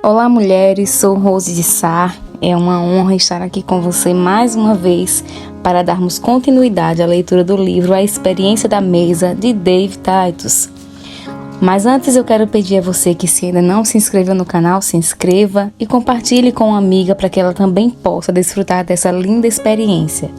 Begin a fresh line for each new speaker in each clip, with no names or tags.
Olá mulheres, sou Rose de Sá. É uma honra estar aqui com você mais uma vez para darmos continuidade à leitura do livro A Experiência da Mesa, de Dave Titus. Mas antes eu quero pedir a você que, se ainda não se inscreveu no canal, se inscreva e compartilhe com uma amiga para que ela também possa desfrutar dessa linda experiência.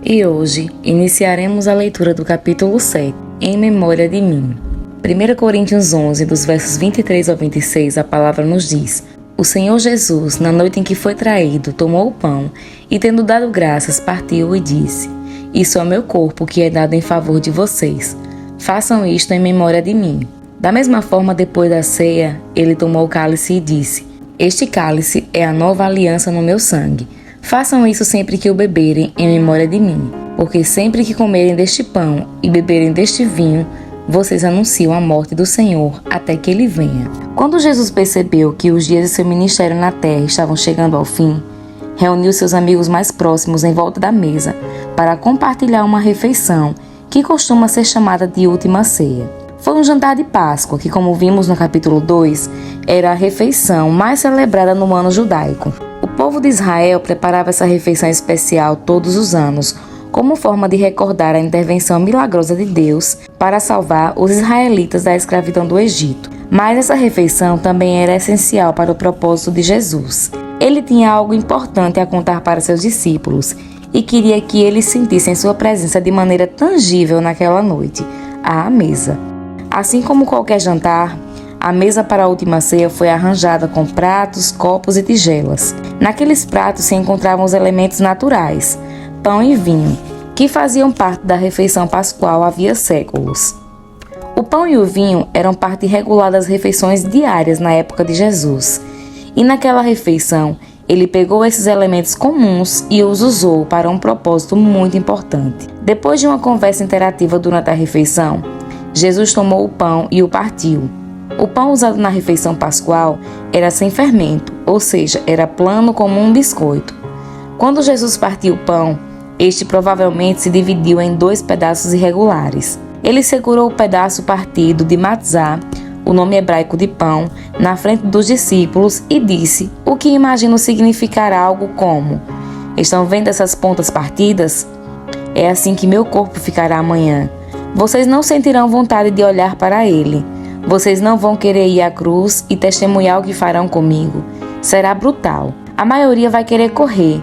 E hoje iniciaremos a leitura do capítulo 7, Em Memória de Mim. 1 Coríntios 11, dos versos 23 ao 26, a palavra nos diz: O Senhor Jesus, na noite em que foi traído, tomou o pão e, tendo dado graças, partiu e disse: Isso é o meu corpo que é dado em favor de vocês. Façam isto em memória de mim. Da mesma forma, depois da ceia, ele tomou o cálice e disse: Este cálice é a nova aliança no meu sangue. Façam isso sempre que o beberem em memória de mim. Porque sempre que comerem deste pão e beberem deste vinho, vocês anunciam a morte do Senhor até que Ele venha. Quando Jesus percebeu que os dias de seu ministério na terra estavam chegando ao fim, reuniu seus amigos mais próximos em volta da mesa para compartilhar uma refeição que costuma ser chamada de última ceia. Foi um jantar de Páscoa que, como vimos no capítulo 2, era a refeição mais celebrada no ano judaico. O povo de Israel preparava essa refeição especial todos os anos, como forma de recordar a intervenção milagrosa de Deus para salvar os israelitas da escravidão do Egito. Mas essa refeição também era essencial para o propósito de Jesus. Ele tinha algo importante a contar para seus discípulos e queria que eles sentissem sua presença de maneira tangível naquela noite, à mesa. Assim como qualquer jantar, a mesa para a última ceia foi arranjada com pratos, copos e tigelas. Naqueles pratos se encontravam os elementos naturais, pão e vinho, que faziam parte da refeição pascual havia séculos. O pão e o vinho eram parte regular das refeições diárias na época de Jesus. E naquela refeição, ele pegou esses elementos comuns e os usou para um propósito muito importante. Depois de uma conversa interativa durante a refeição, Jesus tomou o pão e o partiu. O pão usado na refeição pascual era sem fermento, ou seja, era plano como um biscoito. Quando Jesus partiu o pão, este provavelmente se dividiu em 2 pedaços irregulares. Ele segurou o pedaço partido de matzá, o nome hebraico de pão, na frente dos discípulos e disse, o que imagino significar algo como: Estão vendo essas pontas partidas? É assim que meu corpo ficará amanhã. Vocês não sentirão vontade de olhar para ele. Vocês não vão querer ir à cruz e testemunhar o que farão comigo. Será brutal. A maioria vai querer correr.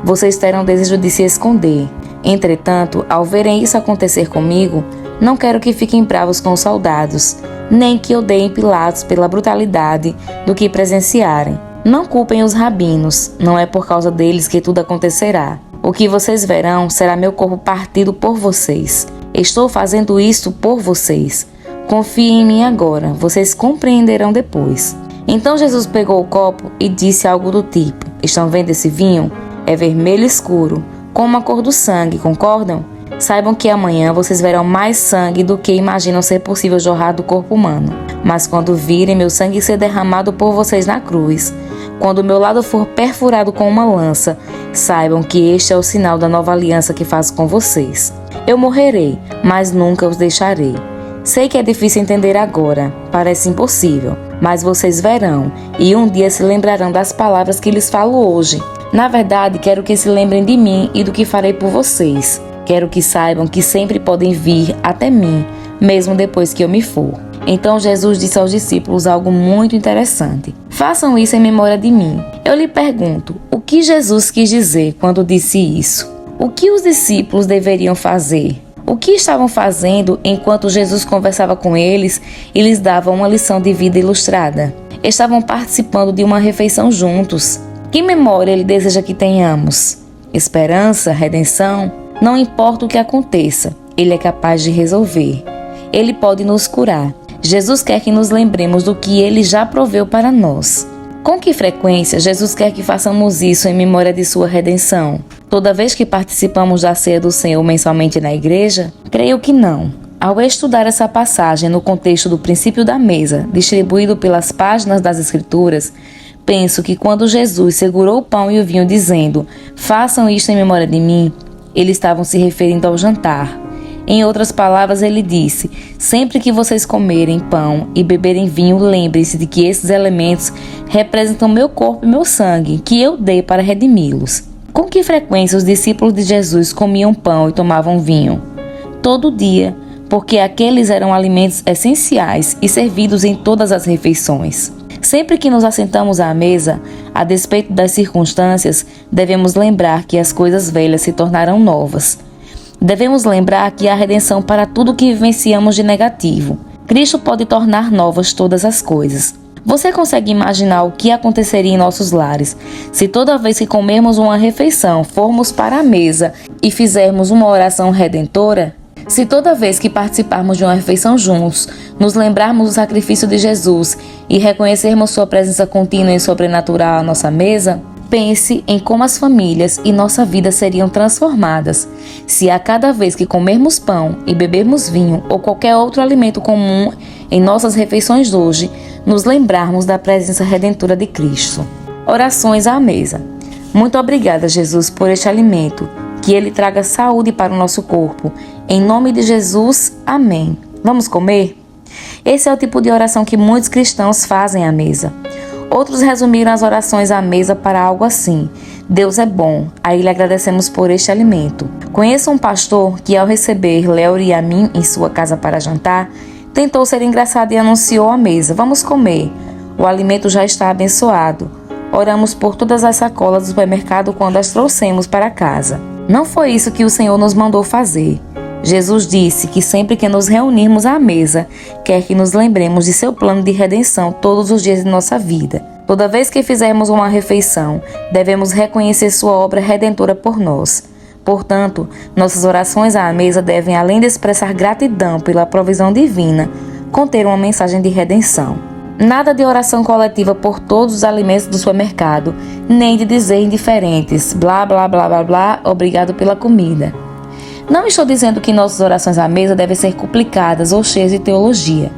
Vocês terão desejo de se esconder. Entretanto, ao verem isso acontecer comigo, não quero que fiquem bravos com os soldados, nem que odeiem Pilatos pela brutalidade do que presenciarem. Não culpem os rabinos, não é por causa deles que tudo acontecerá. O que vocês verão será meu corpo partido por vocês. Estou fazendo isto por vocês. Confiem em mim agora, vocês compreenderão depois. Então Jesus pegou o copo e disse algo do tipo: Estão vendo esse vinho? É vermelho escuro, como a cor do sangue, concordam? Saibam que amanhã vocês verão mais sangue do que imaginam ser possível jorrar do corpo humano. Mas quando virem meu sangue ser derramado por vocês na cruz, quando meu lado for perfurado com uma lança, saibam que este é o sinal da nova aliança que faço com vocês. Eu morrerei, mas nunca os deixarei. Sei que é difícil entender agora, parece impossível, mas vocês verão e um dia se lembrarão das palavras que lhes falo hoje. Na verdade, quero que se lembrem de mim e do que farei por vocês. Quero que saibam que sempre podem vir até mim, mesmo depois que eu me for. Então Jesus disse aos discípulos algo muito interessante. Façam isso em memória de mim. Eu lhe pergunto, o que Jesus quis dizer quando disse isso? O que os discípulos deveriam fazer? O que estavam fazendo enquanto Jesus conversava com eles e lhes dava uma lição de vida ilustrada? Estavam participando de uma refeição juntos. Que memória ele deseja que tenhamos? Esperança, redenção? Não importa o que aconteça, ele é capaz de resolver. Ele pode nos curar. Jesus quer que nos lembremos do que ele já proveu para nós. Com que frequência Jesus quer que façamos isso em memória de sua redenção? Toda vez que participamos da ceia do Senhor mensalmente na igreja? Creio que não. Ao estudar essa passagem no contexto do princípio da mesa, distribuído pelas páginas das Escrituras, penso que quando Jesus segurou o pão e o vinho dizendo, façam isto em memória de mim, eles estavam se referindo ao jantar. Em outras palavras, ele disse: sempre que vocês comerem pão e beberem vinho, lembrem-se de que esses elementos representam meu corpo e meu sangue, que eu dei para redimi-los. Com que frequência os discípulos de Jesus comiam pão e tomavam vinho? Todo dia, porque aqueles eram alimentos essenciais e servidos em todas as refeições. Sempre que nos assentamos à mesa, a despeito das circunstâncias, devemos lembrar que as coisas velhas se tornarão novas. Devemos lembrar que há redenção para tudo que vivenciamos de negativo. Cristo pode tornar novas todas as coisas. Você consegue imaginar o que aconteceria em nossos lares se toda vez que comermos uma refeição formos para a mesa e fizermos uma oração redentora? Se toda vez que participarmos de uma refeição juntos, nos lembrarmos do sacrifício de Jesus e reconhecermos sua presença contínua e sobrenatural à nossa mesa? Pense em como as famílias e nossa vida seriam transformadas se a cada vez que comermos pão e bebermos vinho ou qualquer outro alimento comum em nossas refeições hoje, nos lembrarmos da presença redentora de Cristo. Orações à mesa. Muito obrigada, Jesus, por este alimento, que ele traga saúde para o nosso corpo. Em nome de Jesus, amém. Vamos comer? Esse é o tipo de oração que muitos cristãos fazem à mesa. Outros resumiram as orações à mesa para algo assim: Deus é bom, a Ele agradecemos por este alimento. Conheço um pastor que, ao receber Léo e a mim em sua casa para jantar, tentou ser engraçado e anunciou à mesa: vamos comer, o alimento já está abençoado. Oramos por todas as sacolas do supermercado quando as trouxemos para casa. Não foi isso que o Senhor nos mandou fazer. Jesus disse que sempre que nos reunirmos à mesa, quer que nos lembremos de seu plano de redenção todos os dias de nossa vida. Toda vez que fizermos uma refeição, devemos reconhecer sua obra redentora por nós. Portanto, nossas orações à mesa devem, além de expressar gratidão pela provisão divina, conter uma mensagem de redenção. Nada de oração coletiva por todos os alimentos do supermercado, nem de dizer indiferentes, blá blá blá blá blá, obrigado pela comida. Não estou dizendo que nossas orações à mesa devem ser complicadas ou cheias de teologia.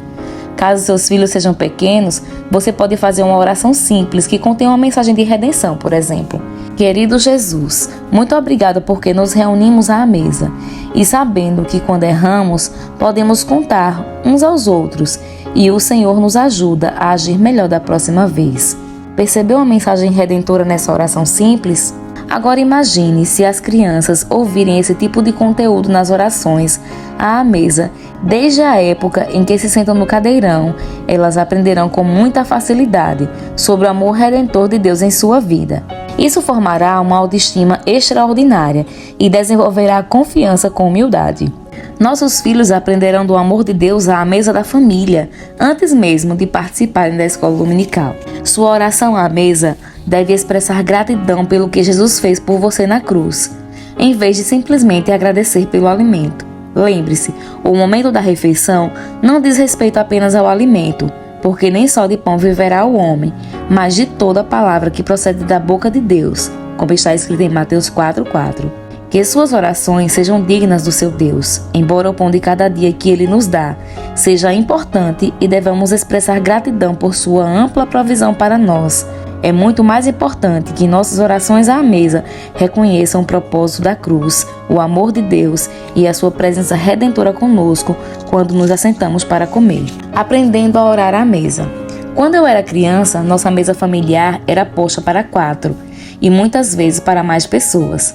Caso seus filhos sejam pequenos, você pode fazer uma oração simples que contém uma mensagem de redenção, por exemplo. Querido Jesus, muito obrigado porque nos reunimos à mesa e sabendo que quando erramos, podemos contar uns aos outros e o Senhor nos ajuda a agir melhor da próxima vez. Percebeu a mensagem redentora nessa oração simples? Agora imagine se as crianças ouvirem esse tipo de conteúdo nas orações à mesa. Desde a época em que se sentam no cadeirão, elas aprenderão com muita facilidade sobre o amor redentor de Deus em sua vida. Isso formará uma autoestima extraordinária e desenvolverá confiança com humildade. Nossos filhos aprenderão do amor de Deus à mesa da família, antes mesmo de participarem da escola dominical. Sua oração à mesa deve expressar gratidão pelo que Jesus fez por você na cruz, em vez de simplesmente agradecer pelo alimento. Lembre-se, o momento da refeição não diz respeito apenas ao alimento, porque nem só de pão viverá o homem, mas de toda a palavra que procede da boca de Deus, como está escrito em Mateus 4:4. Que suas orações sejam dignas do seu Deus, embora o pão de cada dia que Ele nos dá seja importante e devamos expressar gratidão por sua ampla provisão para nós. É muito mais importante que nossas orações à mesa reconheçam o propósito da cruz, o amor de Deus e a sua presença redentora conosco quando nos assentamos para comer. Aprendendo a orar à mesa. Quando eu era criança, nossa mesa familiar era posta para 4 e muitas vezes para mais pessoas.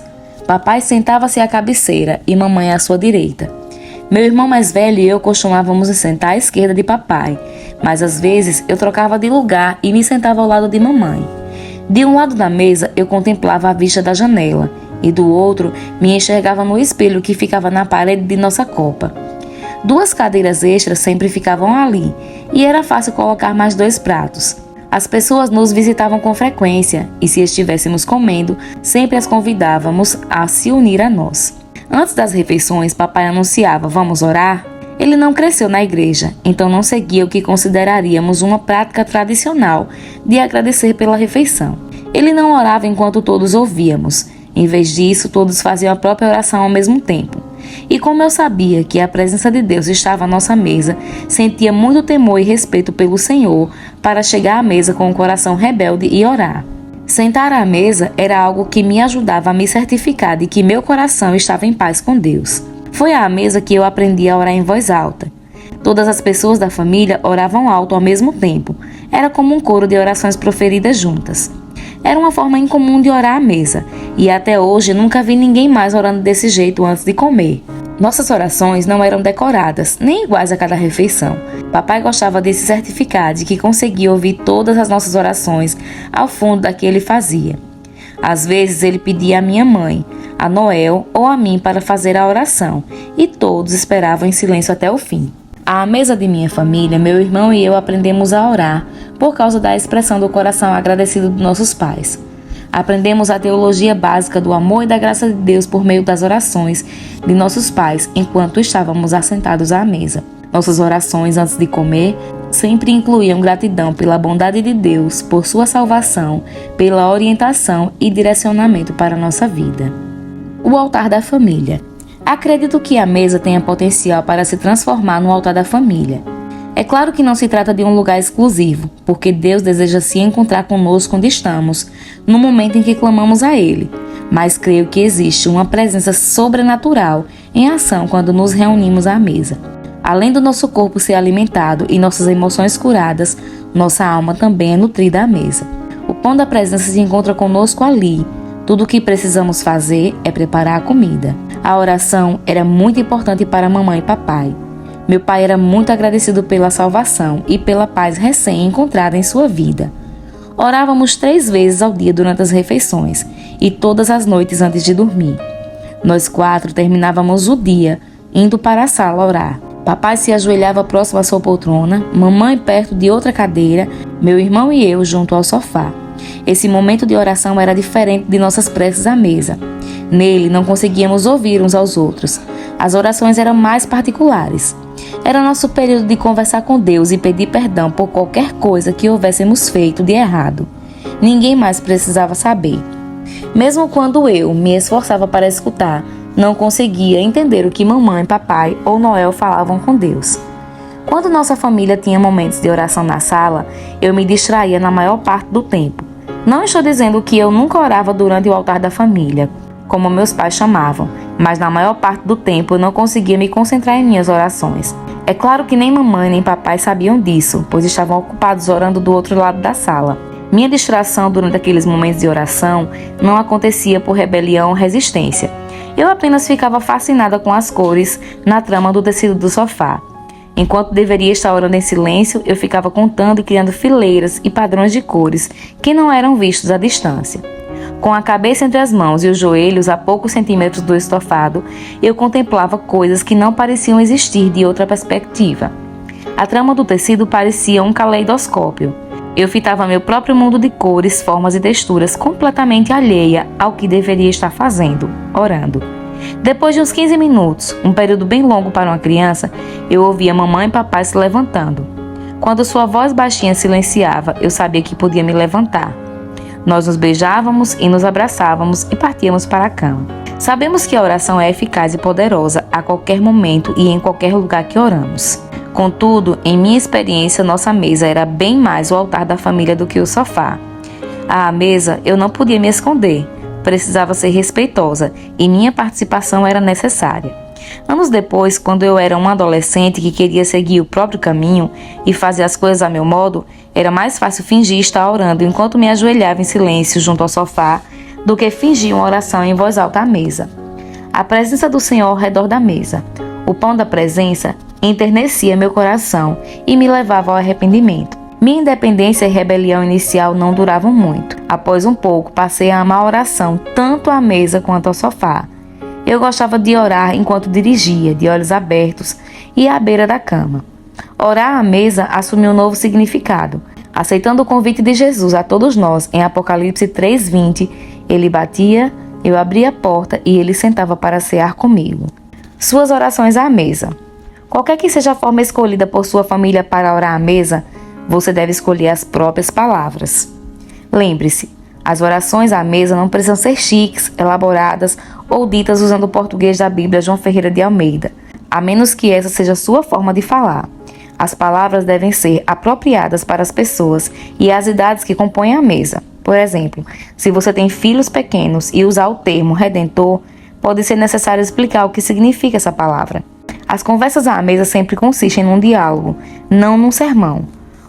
Papai sentava-se à cabeceira e mamãe à sua direita. Meu irmão mais velho e eu costumávamos nos sentar à esquerda de papai, mas às vezes eu trocava de lugar e me sentava ao lado de mamãe. De um lado da mesa eu contemplava a vista da janela e do outro me enxergava no espelho que ficava na parede de nossa copa. 2 cadeiras extras sempre ficavam ali e era fácil colocar mais 2 pratos. As pessoas nos visitavam com frequência e, se estivéssemos comendo, sempre as convidávamos a se unir a nós. Antes das refeições, papai anunciava: vamos orar? Ele não cresceu na igreja, então não seguia o que consideraríamos uma prática tradicional de agradecer pela refeição. Ele não orava enquanto todos ouvíamos. Em vez disso, todos faziam a própria oração ao mesmo tempo. E como eu sabia que a presença de Deus estava à nossa mesa, sentia muito temor e respeito pelo Senhor para chegar à mesa com o coração rebelde e orar. Sentar à mesa era algo que me ajudava a me certificar de que meu coração estava em paz com Deus. Foi à mesa que eu aprendi a orar em voz alta. Todas as pessoas da família oravam alto ao mesmo tempo. Era como um coro de orações proferidas juntas. Era uma forma incomum de orar à mesa, e até hoje nunca vi ninguém mais orando desse jeito antes de comer. Nossas orações não eram decoradas, nem iguais a cada refeição. Papai gostava de se certificar de que conseguia ouvir todas as nossas orações ao fundo da que ele fazia. Às vezes ele pedia à minha mãe, a Noel ou a mim para fazer a oração, e todos esperavam em silêncio até o fim. À mesa de minha família, meu irmão e eu aprendemos a orar por causa da expressão do coração agradecido dos nossos pais. Aprendemos a teologia básica do amor e da graça de Deus por meio das orações de nossos pais enquanto estávamos assentados à mesa. Nossas orações antes de comer sempre incluíam gratidão pela bondade de Deus, por sua salvação, pela orientação e direcionamento para a nossa vida. O altar da família. Acredito que a mesa tenha potencial para se transformar no altar da família. É claro que não se trata de um lugar exclusivo, porque Deus deseja se encontrar conosco onde estamos, no momento em que clamamos a Ele. Mas creio que existe uma presença sobrenatural em ação quando nos reunimos à mesa. Além do nosso corpo ser alimentado e nossas emoções curadas, nossa alma também é nutrida à mesa. O pão da presença se encontra conosco ali. Tudo o que precisamos fazer é preparar a comida. A oração era muito importante para mamãe e papai. Meu pai era muito agradecido pela salvação e pela paz recém-encontrada em sua vida. Orávamos 3 vezes ao dia durante as refeições e todas as noites antes de dormir. Nós 4 terminávamos o dia indo para a sala orar. Papai se ajoelhava próximo à sua poltrona, mamãe perto de outra cadeira, meu irmão e eu junto ao sofá. Esse momento de oração era diferente de nossas preces à mesa. Nele não conseguíamos ouvir uns aos outros. As orações eram mais particulares. Era nosso período de conversar com Deus e pedir perdão por qualquer coisa que houvéssemos feito de errado. Ninguém mais precisava saber. Mesmo quando eu me esforçava para escutar, não conseguia entender o que mamãe, papai ou Noel falavam com Deus. Quando nossa família tinha momentos de oração na sala, eu me distraía na maior parte do tempo. Não estou dizendo que eu nunca orava durante o altar da família, como meus pais chamavam, mas na maior parte do tempo eu não conseguia me concentrar em minhas orações. É claro que nem mamãe nem papai sabiam disso, pois estavam ocupados orando do outro lado da sala. Minha distração durante aqueles momentos de oração não acontecia por rebelião ou resistência. Eu apenas ficava fascinada com as cores na trama do tecido do sofá. Enquanto deveria estar orando em silêncio, eu ficava contando e criando fileiras e padrões de cores que não eram vistos à distância. Com a cabeça entre as mãos e os joelhos a poucos centímetros do estofado, eu contemplava coisas que não pareciam existir de outra perspectiva. A trama do tecido parecia um caleidoscópio. Eu fitava meu próprio mundo de cores, formas e texturas completamente alheia ao que deveria estar fazendo, orando. Depois de uns 15 minutos, um período bem longo para uma criança, eu ouvia mamãe e papai se levantando. Quando sua voz baixinha silenciava, eu sabia que podia me levantar. Nós nos beijávamos e nos abraçávamos e partíamos para a cama. Sabemos que a oração é eficaz e poderosa a qualquer momento e em qualquer lugar que oramos. Contudo, em minha experiência, nossa mesa era bem mais o altar da família do que o sofá. À mesa, eu não podia me esconder. Precisava ser respeitosa e minha participação era necessária. Anos depois, quando eu era uma adolescente que queria seguir o próprio caminho e fazer as coisas a meu modo, era mais fácil fingir estar orando enquanto me ajoelhava em silêncio junto ao sofá do que fingir uma oração em voz alta à mesa. A presença do Senhor ao redor da mesa, o pão da presença, enternecia meu coração e me levava ao arrependimento. Minha independência e rebelião inicial não duravam muito. Após um pouco, passei a amar a oração tanto à mesa quanto ao sofá. Eu gostava de orar enquanto dirigia, de olhos abertos e à beira da cama. Orar à mesa assumiu um novo significado. Aceitando o convite de Jesus a todos nós em Apocalipse 3:20, ele batia, eu abria a porta e ele sentava para cear comigo. Suas orações à mesa. Qualquer que seja a forma escolhida por sua família para orar à mesa, você deve escolher as próprias palavras. Lembre-se, as orações à mesa não precisam ser chiques, elaboradas ou ditas usando o português da Bíblia João Ferreira de Almeida, a menos que essa seja a sua forma de falar. As palavras devem ser apropriadas para as pessoas e as idades que compõem a mesa. Por exemplo, se você tem filhos pequenos e usar o termo redentor, pode ser necessário explicar o que significa essa palavra. As conversas à mesa sempre consistem num diálogo, não num sermão.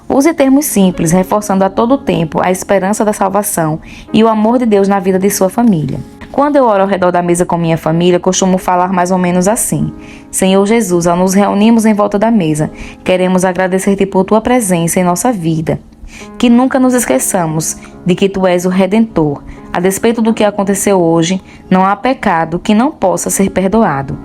Use termos simples, reforçando a todo tempo a esperança da salvação e o amor de Deus na vida de sua família. Quando eu oro ao redor da mesa com minha família, costumo falar mais ou menos assim: Senhor Jesus, ao nos reunirmos em volta da mesa, queremos agradecer-te por tua presença em nossa vida. Que nunca nos esqueçamos de que tu és o Redentor. A despeito do que aconteceu hoje, não há pecado que não possa ser perdoado.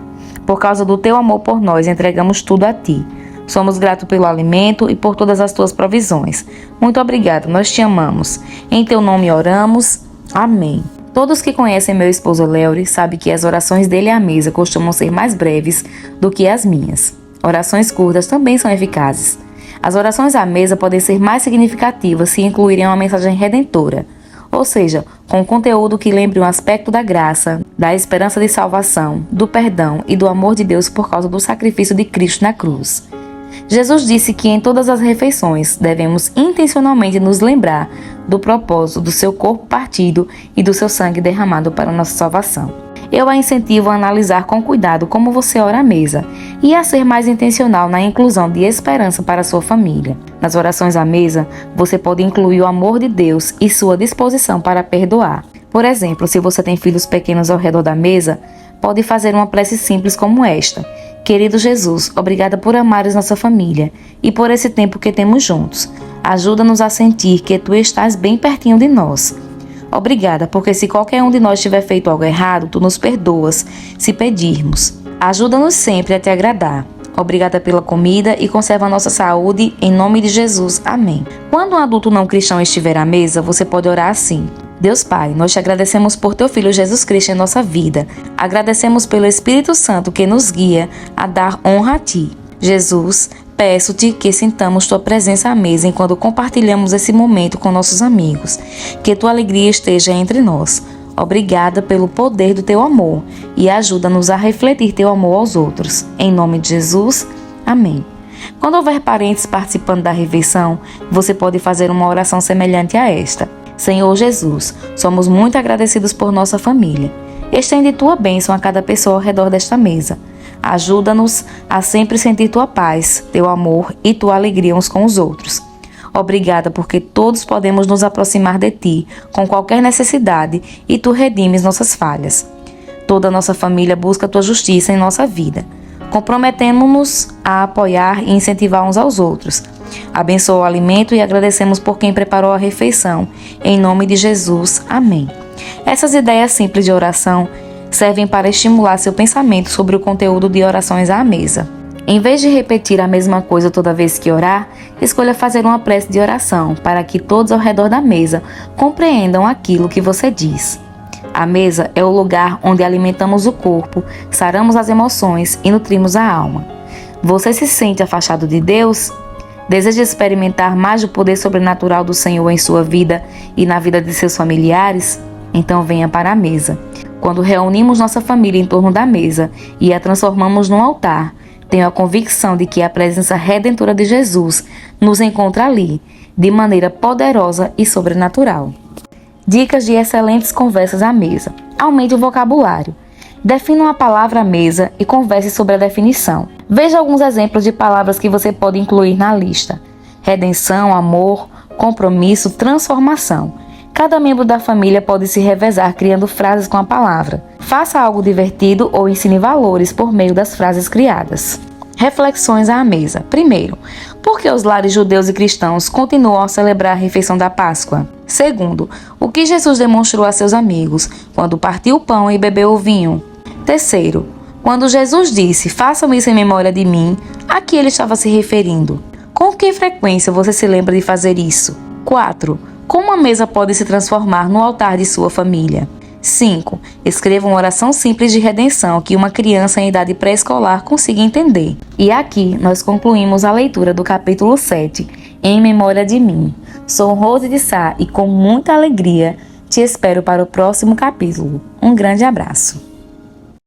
Por causa do teu amor por nós, entregamos tudo a ti. Somos gratos pelo alimento e por todas as tuas provisões. Muito obrigado, nós te amamos. Em teu nome oramos. Amém. Todos que conhecem meu esposo Léo sabem que as orações dele à mesa costumam ser mais breves do que as minhas. Orações curtas também são eficazes. As orações à mesa podem ser mais significativas se incluírem uma mensagem redentora, ou seja, com conteúdo que lembre um aspecto da graça, da esperança de salvação, do perdão e do amor de Deus por causa do sacrifício de Cristo na cruz. Jesus disse que em todas as refeições devemos intencionalmente nos lembrar do propósito do seu corpo partido e do seu sangue derramado para nossa salvação. Eu a incentivo a analisar com cuidado como você ora à mesa e a ser mais intencional na inclusão de esperança para a sua família. Nas orações à mesa, você pode incluir o amor de Deus e sua disposição para perdoar. Por exemplo, se você tem filhos pequenos ao redor da mesa, pode fazer uma prece simples como esta: Querido Jesus, obrigada por amares nossa família e por esse tempo que temos juntos. Ajuda-nos a sentir que tu estás bem pertinho de nós. Obrigada, porque se qualquer um de nós tiver feito algo errado, tu nos perdoas se pedirmos. Ajuda-nos sempre a te agradar. Obrigada pela comida e conserva a nossa saúde, em nome de Jesus. Amém. Quando um adulto não cristão estiver à mesa, você pode orar assim: Deus Pai, nós te agradecemos por teu Filho Jesus Cristo em nossa vida. Agradecemos pelo Espírito Santo que nos guia a dar honra a ti. Jesus, peço-te que sintamos tua presença à mesa enquanto compartilhamos esse momento com nossos amigos. Que tua alegria esteja entre nós. Obrigada pelo poder do teu amor e ajuda-nos a refletir teu amor aos outros. Em nome de Jesus, amém. Quando houver parentes participando da refeição, você pode fazer uma oração semelhante a esta: Senhor Jesus, somos muito agradecidos por nossa família. Estende tua bênção a cada pessoa ao redor desta mesa. Ajuda-nos a sempre sentir tua paz, teu amor e tua alegria uns com os outros. Obrigada porque todos podemos nos aproximar de ti com qualquer necessidade e tu redimes nossas falhas. Toda a nossa família busca tua justiça em nossa vida. Comprometemos-nos a apoiar e incentivar uns aos outros. Abençoa o alimento e agradecemos por quem preparou a refeição. Em nome de Jesus, amém. Essas ideias simples de oração servem para estimular seu pensamento sobre o conteúdo de orações à mesa. Em vez de repetir a mesma coisa toda vez que orar, escolha fazer uma prece de oração para que todos ao redor da mesa compreendam aquilo que você diz. A mesa é o lugar onde alimentamos o corpo, saramos as emoções e nutrimos a alma. Você se sente afastado de Deus? Deseja experimentar mais do poder sobrenatural do Senhor em sua vida e na vida de seus familiares? Então venha para a mesa. Quando reunimos nossa família em torno da mesa e a transformamos num altar, tenho a convicção de que a presença redentora de Jesus nos encontra ali, de maneira poderosa e sobrenatural. Dicas de excelentes conversas à mesa. Aumente o vocabulário. Defina uma palavra à mesa e converse sobre a definição. Veja alguns exemplos de palavras que você pode incluir na lista: redenção, amor, compromisso, transformação. Cada membro da família pode se revezar criando frases com a palavra. Faça algo divertido ou ensine valores por meio das frases criadas. Reflexões à mesa. Primeiro, por que os lares judeus e cristãos continuam a celebrar a refeição da Páscoa? Segundo, o que Jesus demonstrou a seus amigos quando partiu o pão e bebeu o vinho? Terceiro, quando Jesus disse, façam isso em memória de mim, a que ele estava se referindo? Com que frequência você se lembra de fazer isso? 4. Como a mesa pode se transformar no altar de sua família? 5. Escreva uma oração simples de redenção que uma criança em idade pré-escolar consiga entender. E aqui nós concluímos a leitura do capítulo 7, Em Memória de Mim. Sou Rose de Sá e com muita alegria te espero para o próximo capítulo. Um grande abraço.